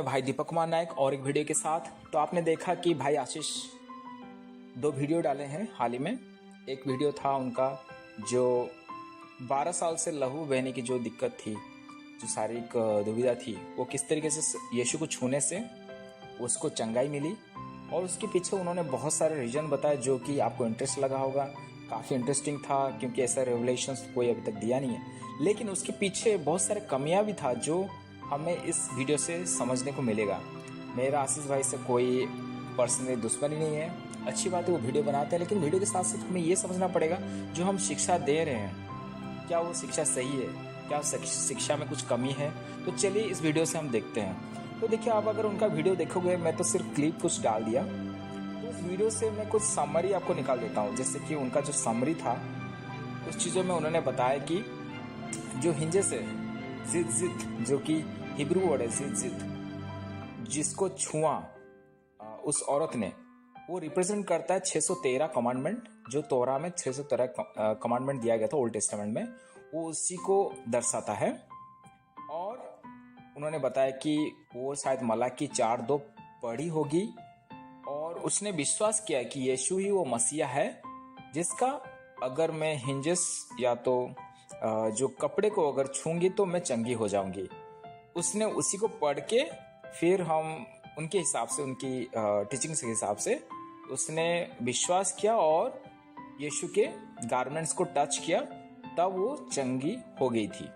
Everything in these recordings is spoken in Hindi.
भाई दीपक कुमार नायक और एक वीडियो के साथ। तो आपने देखा कि भाई आशीष दो वीडियो डाले हैं हाल ही में। एक वीडियो था उनका जो 12 साल से लहू बहने की जो दिक्कत थी, जो शारीरिक दुविधा थी, वो किस तरीके से यीशु को छूने से उसको चंगाई मिली। और उसके पीछे उन्होंने बहुत सारे रीजन बताए जो कि आपको इंटरेस्ट लगा होगा। काफ़ी इंटरेस्टिंग था क्योंकि ऐसा रेवलेशंस कोई अभी तक दिया नहीं है, लेकिन उसके पीछे बहुत सारे कमियां भी था जो हमें इस वीडियो से समझने को मिलेगा। मेरा आशीष भाई से कोई पर्सनली दुश्मनी नहीं है, अच्छी बात है वो वीडियो बनाते हैं, लेकिन वीडियो के साथ साथ हमें ये समझना पड़ेगा जो हम शिक्षा दे रहे हैं क्या वो शिक्षा सही है, क्या शिक्षा में कुछ कमी है। तो चलिए इस वीडियो से हम देखते हैं। तो देखिए, आप अगर उनका वीडियो देखोगे, मैं तो सिर्फ क्लिप कुछ डाल दिया, तो उस वीडियो से मैं कुछ समरी आपको निकाल देता हूँ। जैसे कि उनका जो समरी था उस चीज़ों में उन्होंने बताया कि जो हिंजे से जिद जो कि हिब्रू वर्ड है जिद, जिसको छुआ उस औरत ने, वो रिप्रेजेंट करता है 613 कमांडमेंट, जो तोरा में 613 कमांडमेंट दिया गया था ओल्ड टेस्टामेंट में, वो उसी को दर्शाता है। और उन्होंने बताया कि वो शायद मलाकी 4:2 पढ़ी होगी और उसने विश्वास किया कि यीशु ही वो मसीहा है जिसका अगर मैं हिंजेस या तो जो कपड़े को अगर छूंगी तो मैं चंगी हो जाऊंगी। उसने उसी को पढ़ के फिर हम उनके हिसाब से, उनकी टीचिंग के हिसाब से उसने विश्वास किया और यीशु के गारमेंट्स को टच किया, तब वो चंगी हो गई थी।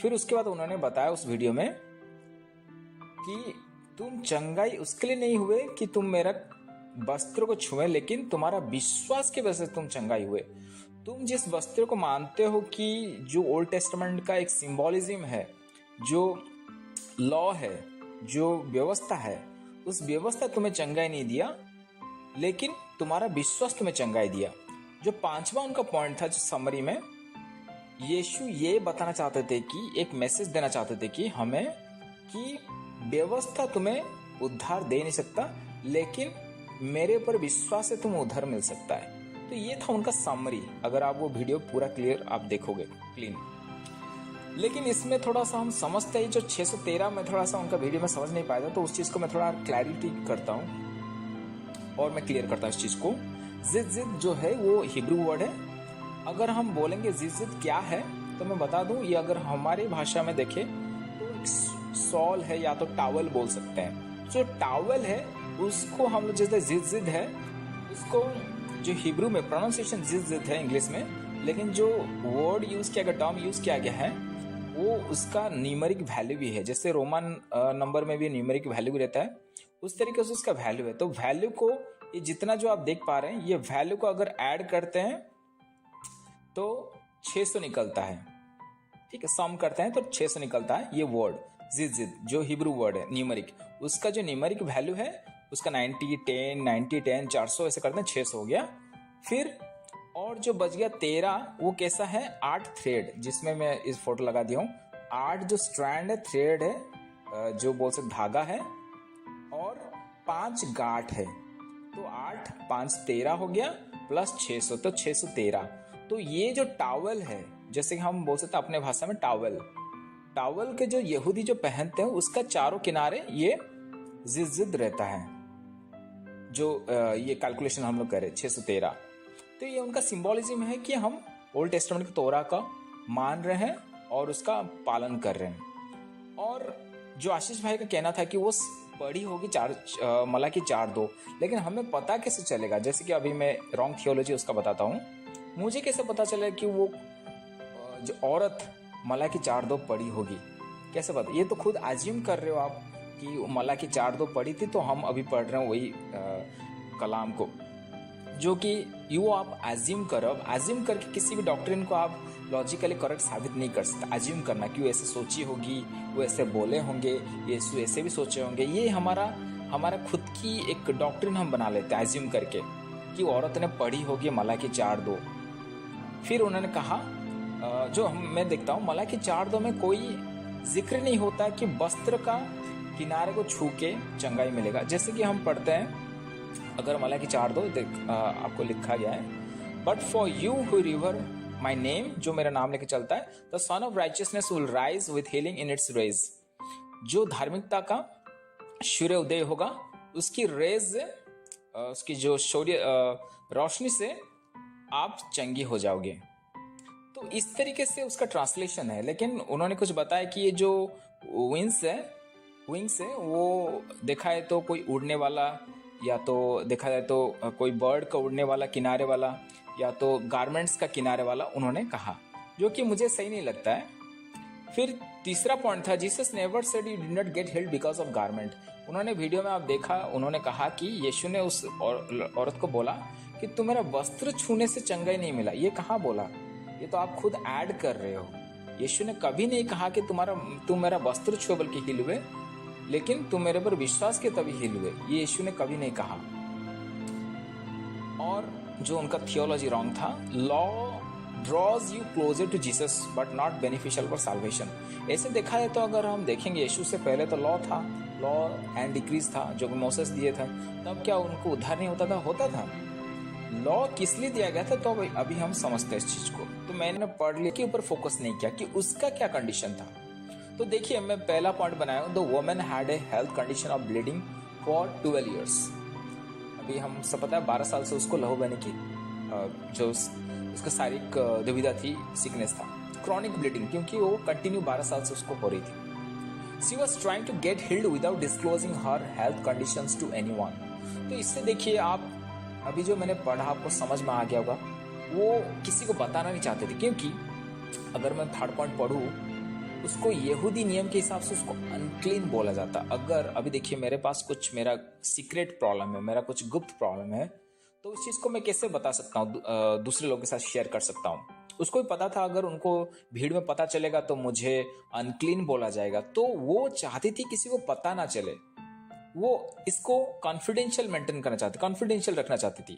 फिर उसके बाद उन्होंने बताया उस वीडियो में कि तुम चंगाई उसके लिए नहीं हुए कि तुम मेरा वस्त्र को छुए, लेकिन तुम्हारा विश्वास की वजह से तुम चंगाई हुए। तुम जिस वस्त्र को मानते हो कि जो ओल्ड टेस्टामेंट का एक सिंबॉलिज्म है, जो लॉ है, जो व्यवस्था है, उस व्यवस्था तुम्हें चंगाई नहीं दिया, लेकिन तुम्हारा विश्वास तुम्हें चंगाई दिया। जो पांचवा उनका पॉइंट था जो समरी में, यीशु ये बताना चाहते थे कि एक मैसेज देना चाहते थे कि हमें कि व्यवस्था तुम्हें उद्धार दे नहीं सकता, लेकिन मेरे पर विश्वास से तुम्हें उद्धार मिल सकता है। तो ये था उनका समरी। अगर आप वो वीडियो पूरा क्लियर आप देखोगे क्लीन, लेकिन इसमें थोड़ा सा हम समझते हैं जो 613 में थोड़ा सा उनका वीडियो में समझ नहीं पाया था, तो उस चीज़ को मैं थोड़ा क्लैरिटी करता हूँ और मैं क्लियर करता हूँ इस चीज़ को। जिद जो है वो हिब्रू वर्ड है। अगर हम बोलेंगे जिद क्या है तो मैं बता दूँ, ये अगर हमारी भाषा में देखें तो सॉल है या तो टावल बोल सकते हैं। जो टावल है उसको हम लोग जैसे जिद है, उसको जो हिब्रू में प्रोनाउंसिएशन जिद है इंग्लिश में, लेकिन जो वर्ड यूज़ किया गया, टर्म यूज़ किया गया है, वो उसका न्यूमेरिक वैल्यू भी है। जैसे रोमन नंबर में भी न्यूमेरिक वैल्यू भी रहता है, उस तरीके से उसका वैल्यू है। तो वैल्यू को, ये जितना जो आप देख पा रहे हैं, ये वैल्यू को अगर ऐड करते हैं तो 600 निकलता है। ठीक है, सम करते हैं तो 600 निकलता है। ये वर्ड जिद जो हिब्रू वर्ड है न्यूमेरिक, उसका जो न्यूमेरिक वैल्यू है उसका 90, 10, 400 ऐसे करते हैं, 600 हो गया। फिर और जो बच गया 13, वो कैसा है, 8 थ्रेड, जिसमें मैं इस फोटो लगा दिया हूँ। 8 जो स्ट्रैंड है, थ्रेड है, जो बोल सकते धागा है, और 5 गांठ है। तो 8, 5, 13 हो गया, प्लस 600 तो 613। तो ये जो टावल है, जैसे कि हम बोल सकते हैं अपने भाषा में टावल के जो यहूदी जो पहनते हैं, उसका चारों किनारे ये जिद रहता है। जो ये कैलकुलेशन हम लोग करें 613, तो ये उनका सिंबॉलिज्म है कि हम ओल्ड टेस्टामेंट की तोरा का मान रहे हैं और उसका पालन कर रहे हैं। और जो आशीष भाई का कहना था कि वो पढ़ी होगी मलाकी 4:2, लेकिन हमें पता कैसे चलेगा? जैसे कि अभी मैं रॉन्ग थियोलॉजी उसका बताता हूँ। मुझे कैसे पता चलेगा कि वो जो औरत मलाकी 4:2 पढ़ी होगी? कैसे पता? ये तो खुद आज्यूम कर रहे हो आप कि मलाकी 4:2 पढ़ी थी, तो हम अभी पढ़ रहे हैं वही कलाम को, जो कि यू आप एज्यूम करो। अब एज्यूम करके किसी भी डॉक्ट्रिन को आप लॉजिकली करेक्ट साबित नहीं कर सकते। एज्यूम करना कि वो ऐसे सोची होगी, वो ऐसे बोले होंगे, यीशु ऐसे भी सोचे होंगे, ये हमारा खुद की एक डॉक्ट्रिन हम बना लेते हैं एज्यूम करके कि वो औरत ने पढ़ी होगी मलाकी 4:2। फिर उन्होंने कहा, जो मैं देखता हूँ मलाकी 4:2 में कोई जिक्र नहीं होता कि वस्त्र का किनारे को छू के चंगाई मिलेगा। जैसे कि हम पढ़ते हैं, अगर मलाकी 4:2 आपको लिखा गया है, but for you who revere my name, जो मेरा नाम लेके चलता है, the sun of righteousness will rise with healing in its rays. जो धार्मिकता का सूर्य उदय होगा, उसकी रेज, उसकी जो सूर्य रोशनी से आप चंगी हो जाओगे। तो इस तरीके से उसका ट्रांसलेशन है। लेकिन उन्होंने कुछ बताया कि ये जो विंग्स है वो देखा है तो कोई उड़ने वाला, या तो देखा जाए तो कोई बर्ड का उड़ने वाला किनारे वाला, या तो गारमेंट्स का किनारे वाला उन्होंने कहा, जो कि मुझे सही नहीं लगता है। फिर तीसरा पॉइंट था, Jesus never said you did not gate heeled because of garment. उन्होंने वीडियो में आप देखा, उन्होंने कहा कि यीशु ने उस औरत को बोला कि तुम मेरा वस्त्र छूने से चंगाई नहीं मिला। ये कहाँ बोला? ये तो आप खुद ऐड कर रहे हो। यीशु ने कभी नहीं कहा कि तुम मेरा वस्त्र छुए बल्कि हील हुए, लेकिन तुम मेरे पर विश्वास के तभी हील हुए। ये यीशु ने कभी नहीं कहा। और जो उनका थियोलॉजी रॉन्ग था, law draws you closer to Jesus but not beneficial for salvation. ऐसे देखा है तो अगर हम देखेंगे, यीशु से पहले तो लॉ था, लॉ एंड डिक्रीज था जो मोसेस दिए थे, तब क्या उनको उद्धार नहीं होता था? होता था। लॉ किस लिए दिया गया था, तो अभी हम समझते हैं इस चीज को। तो मैंने पढ़ लिया के ऊपर फोकस नहीं किया कि उसका क्या कंडीशन था। तो देखिए, मैं पहला पॉइंट बनाया हूं, the woman had a health condition of bleeding for 12 years। अभी हम सब पता है 12 साल से उसको लहू बहने की जो उसका शारीरिक दुविधा थी, सिकनेस था, क्रॉनिक ब्लीडिंग, क्योंकि वो कंटिन्यू 12 साल से उसको हो रही थी। She was trying to get healed without disclosing her health conditions to anyone. तो इससे देखिए, आप अभी जो मैंने पढ़ा आपको समझ में आ गया होगा, वो किसी को बताना नहीं चाहते थे। क्योंकि अगर मैं थर्ड पॉइंट पढ़ूं, उसको यहूदी नियम के हिसाब से उसको अनक्लीन बोला जाता। अगर अभी देखिए, मेरे पास कुछ मेरा सीक्रेट प्रॉब्लम है, मेरा कुछ गुप्त प्रॉब्लम है, तो उस चीज को मैं कैसे बता सकता हूँ, दूसरे लोगों के साथ शेयर कर सकता हूँ? उसको भी पता था अगर उनको भीड़ में पता चलेगा तो मुझे अनक्लीन बोला जाएगा। तो वो चाहती थी किसी को पता ना चले, वो इसको कॉन्फिडेंशियल मेंटेन करना चाहती, कॉन्फिडेंशियल रखना चाहती थी।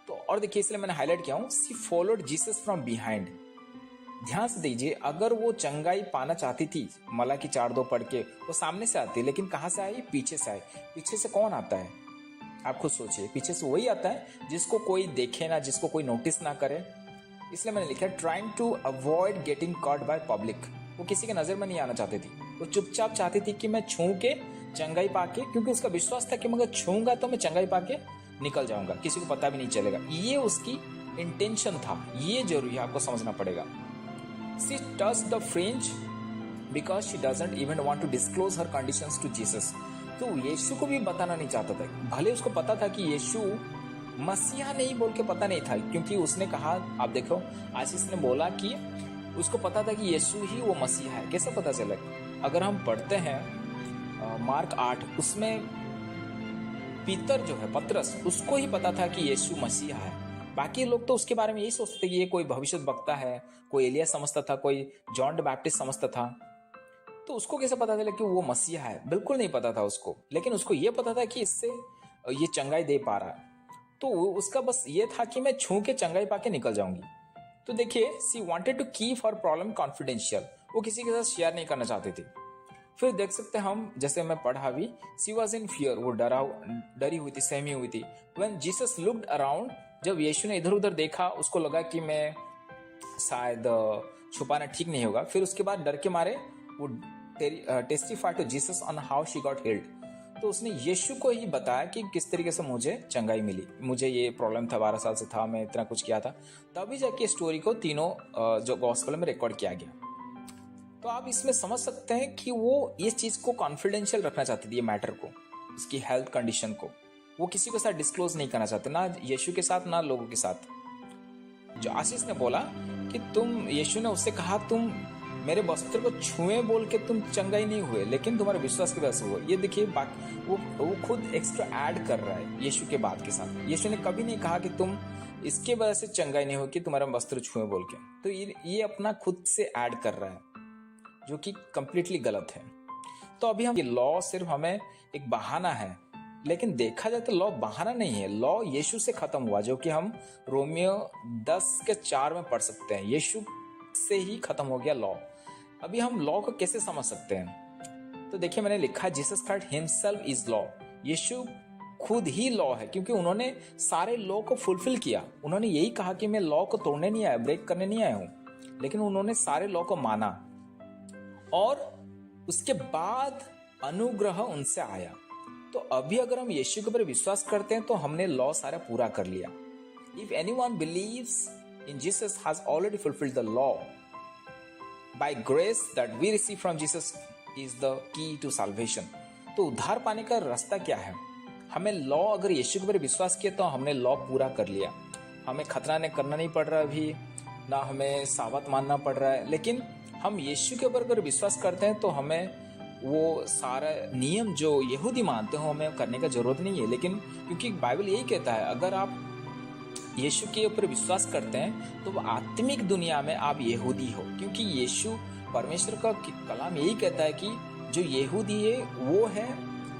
तो और देखिए, इसलिए मैंने हाईलाइट किया हूँ, she followed Jesus from behind. ध्यान से दीजिए, अगर वो चंगाई पाना चाहती थी मला की 4:2 पढ़ के, वो सामने से आती, लेकिन कहां से आई? पीछे से आई। पीछे से कौन आता है? आप खुद सोचिए, पीछे से वही आता है जिसको कोई देखे ना, जिसको कोई नोटिस ना करे। इसलिए मैंने लिखा trying to avoid getting caught by public. वो किसी के नजर में नहीं आना चाहती थी, वो चुपचाप चाहती थी कि मैं छू के चंगाई पाके, क्योंकि उसका विश्वास था कि मैं अगर छूंगा तो मैं चंगाई पाके निकल जाऊंगा, किसी को पता भी नहीं चलेगा। ये उसकी इंटेंशन था, ये जरूरी है, आपको समझना पड़ेगा। She touched the fringe because she doesn't even want to disclose her conditions to Jesus। तो यीशु को भी बताना नहीं चाहता था, भले उसको पता था कि यीशु मसीहा नहीं बोल के पता नहीं था, क्योंकि उसने कहा, आप देखो, आशीष ने बोला कि उसको पता था कि यीशु ही वो मसीहा है। कैसे पता चला? अगर हम पढ़ते हैं मार्क 8, उसमें पीतर जो है, पतरस, उसको ही पता था कि यीशु मसीहा है। बाकी लोग तो उसके बारे में यही सोचते कि ये कोई भविष्य वक्ता है, कोई एलिया समझता था, कोई जॉन द बैप्टिस्ट समझता था। तो उसको कैसे पता चला कि वो मसीहा है? बिल्कुल नहीं पता था उसको। लेकिन उसको ये पता था कि इससे ये चंगाई दे पा रहा है, तो उसका बस ये था कि मैं छू के चंगाई पाके निकल जाऊंगी। तो देखिए, she wanted to keep her problem confidential. वो किसी के साथ शेयर नहीं करना चाहती थी। फिर देख सकते हैं हम, जैसे मैं पढ़ा भी, सी वॉज इन फियर, वो डरी हुई थी, सहमी हुई थी। व्हेन जीसस लुक्ड अराउंड, जब यीशु ने इधर उधर देखा, उसको लगा कि मैं शायद छुपाना ठीक नहीं होगा। फिर उसके बाद डर के मारे वो testify to Jesus on how she got healed. तो उसने यीशु को ही बताया कि किस तरीके से मुझे चंगाई मिली, मुझे ये प्रॉब्लम था, 12 साल से था, मैं इतना कुछ किया था। तभी जाके स्टोरी को तीनों जो गॉस्पेल में रिकॉर्ड किया गया। तो आप इसमें समझ सकते हैं कि वो इस चीज को कॉन्फिडेंशियल रखना चाहती थी, ये मैटर को, उसकी हेल्थ कंडीशन को वो किसी के साथ डिस्क्लोज नहीं करना चाहते, ना यीशु के साथ ना लोगों के साथ। जो आशीष ने बोला कि यीशु ने उससे कहा तुम मेरे वस्त्र को छुए बोल के तुम चंगाई नहीं हुए, लेकिन तुम्हारे विश्वास की वजह से हुआ। ये देखिए, वो खुद एक्स्ट्रा ऐड कर रहा है यीशु के बात के साथ। यीशु ने कभी नहीं कहा कि तुम इसके वजह से चंगाई नहीं हो कि तुम्हारा वस्त्र छुए बोल के। तो ये अपना खुद से ऐड कर रहा है, जो कि कंप्लीटली गलत है। तो अभी हम, ये लॉ सिर्फ हमें एक बहाना है, लेकिन देखा जाए तो लॉ बहाना नहीं है। लॉ यीशु से खत्म हुआ, जो कि हम रोमियो 10:4 में पढ़ सकते हैं। यीशु से ही खत्म हो गया लॉ। अभी हम लॉ को कैसे समझ सकते हैं? तो देखिए, मैंने लिखा Jesus Christ himself is law. यीशु खुद ही लॉ है, क्योंकि उन्होंने सारे लॉ को फुलफिल किया। उन्होंने यही कहा कि मैं लॉ को तोड़ने नहीं आया, ब्रेक करने नहीं आया हूं, लेकिन उन्होंने सारे लॉ को माना और उसके बाद अनुग्रह उनसे आया। तो अभी अगर हम यीशु के ऊपर विश्वास करते हैं तो हमने लॉ सारा पूरा कर लिया। If anyone believes in Jesus has already fulfilled the law by grace that we receive from Jesus is the key to salvation. तो उद्धार पाने का रास्ता क्या है? हमें लॉ, अगर यीशु के ऊपर विश्वास किया तो हमने लॉ पूरा कर लिया। हमें खतना नहीं करना नहीं पड़ रहा अभी, ना हमें साबत मानना पड़ रहा है। लेकिन हम यीशु के ऊपर अगर विश्वास करते हैं तो हमें वो सारा नियम जो यहूदी मानते हो हमें करने का जरूरत नहीं है। लेकिन क्योंकि बाइबल यही कहता है, अगर आप यीशु के ऊपर विश्वास करते हैं तो आत्मिक दुनिया में आप यहूदी हो, क्योंकि यीशु परमेश्वर का कलाम यही कहता है कि जो यहूदी है वो है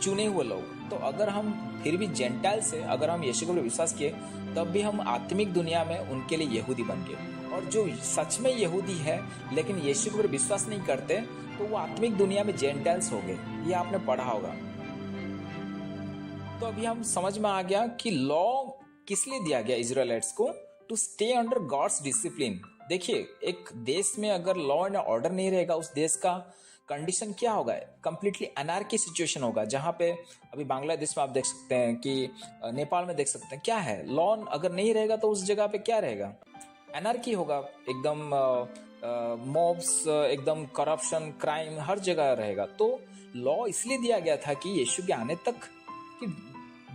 चुने हुए लोग। तो अगर हम फिर भी जेंटाइल से अगर हम यीशु के ऊपर विश्वास किए तब भी हम आत्मिक दुनिया में उनके लिए यहूदी बन गए। और जो सच में यहूदी है लेकिन यीशु के ऊपर विश्वास नहीं करते तो वो आत्मिक दुनिया में जेंटाइल्स हो गए। ये आपने पढ़ा होगा। तो अभी हम समझ में आ गया कि लॉ किस लिए दिया गया इजराइलाइट्स को, to stay under God's discipline. देखिए, एक देश में अगर लॉ एंड ऑर्डर नहीं रहेगा उस देश का कंडीशन क्या होगा? कंप्लीटली अनार्की सिचुएशन होगा। जहां पे अभी बांग्लादेश में आप देख सकते हैं कि नेपाल में देख सकते हैं क्या है, लॉ अगर नहीं रहेगा तो उस जगह पे क्या रहेगा? एनार्की होगा, एकदम मॉब्स, एकदम करप्शन, क्राइम हर जगह रहेगा। तो लॉ इसलिए दिया गया था कि यीशु के आने तक कि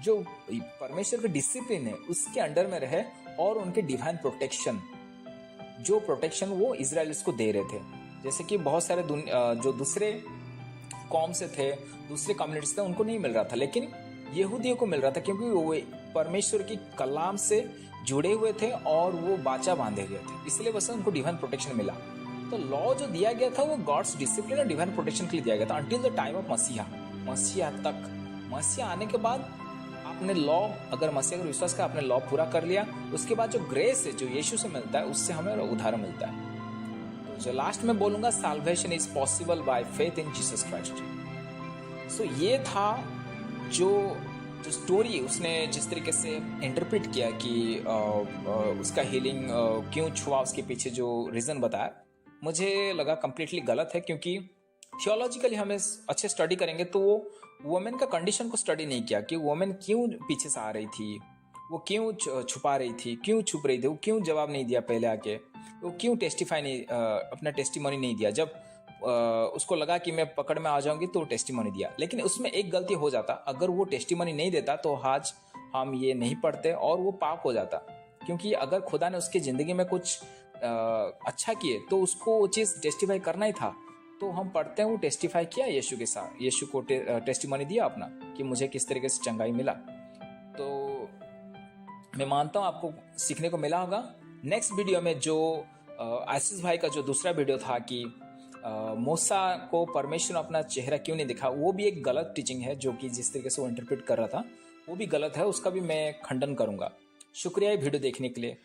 जो परमेश्वर का डिसिप्लिन है उसके अंडर में रहे और उनके डिवाइन प्रोटेक्शन, जो प्रोटेक्शन वो इजराइलिट्स को दे रहे थे। जैसे कि बहुत सारे जो दूसरे कौम से थे, दूसरे कम्युनिटीज थे, उनको नहीं मिल रहा था, लेकिन यहूदियों को मिल रहा था क्योंकि वो परमेश्वर की कलाम से जुड़े हुए थे और वो बाचा बांधे गए थे, इसलिए बस उनको डिवाइन प्रोटेक्शन मिला। तो लॉ जो दिया गया था वो गॉड्स डिसिप्लिन और डिवाइन प्रोटेक्शन के लिए दिया गया था अंटिल द टाइम ऑफ मसीहा तक। मसीहा आने के बाद आपने लॉ, अगर मसीहा पर विश्वास कर आपने लॉ पूरा कर लिया, उसके बाद जो ग्रेस है जो यीशु से मिलता है उससे हमें उद्धार मिलता है। तो जो लास्ट में बोलूंगा, salvation is possible by faith in Jesus Christ. So ये था जो स्टोरी उसने जिस तरीके से इंटरप्रेट किया कि उसका हीलिंग क्यों छुआ, उसके पीछे जो रीजन बताया, मुझे लगा कंप्लीटली गलत है। क्योंकि थियोलॉजिकली हमें अच्छे स्टडी करेंगे तो वो वुमेन का कंडीशन को स्टडी नहीं किया कि वुमेन क्यों पीछे से आ रही थी, वो क्यों छुपा रही थी, क्यों छुप रही थी, वो क्यों जवाब नहीं दिया पहले आके, वो क्यों टेस्टिफाई नहीं, अपना टेस्टिमोनी नहीं दिया। जब उसको लगा कि मैं पकड़ में आ जाऊंगी तो टेस्टिमोनी दिया। लेकिन उसमें एक गलती हो जाता, अगर वो टेस्टिमोनी नहीं देता तो आज हम ये नहीं पढ़ते और वो पाप हो जाता। क्योंकि अगर खुदा ने उसकी ज़िंदगी में कुछ अच्छा किए तो उसको वो चीज़ टेस्टिफाई करना ही था। तो हम पढ़ते हैं वो टेस्टिफाई किया यीशु के साथ, यीशु को टेस्टिमोनी दिया अपना कि मुझे किस तरीके से चंगाई मिला। तो मैं मानता हूँ आपको सीखने को मिला होगा। नेक्स्ट वीडियो में जो आशीष भाई का जो दूसरा वीडियो था कि मूसा को परमेश्वर अपना चेहरा क्यों नहीं दिखा, वो भी एक गलत टीचिंग है जो कि जिस तरीके से वो इंटरप्रेट कर रहा था वो भी गलत है, उसका भी मैं खंडन करूंगा। शुक्रिया ये वीडियो देखने के लिए।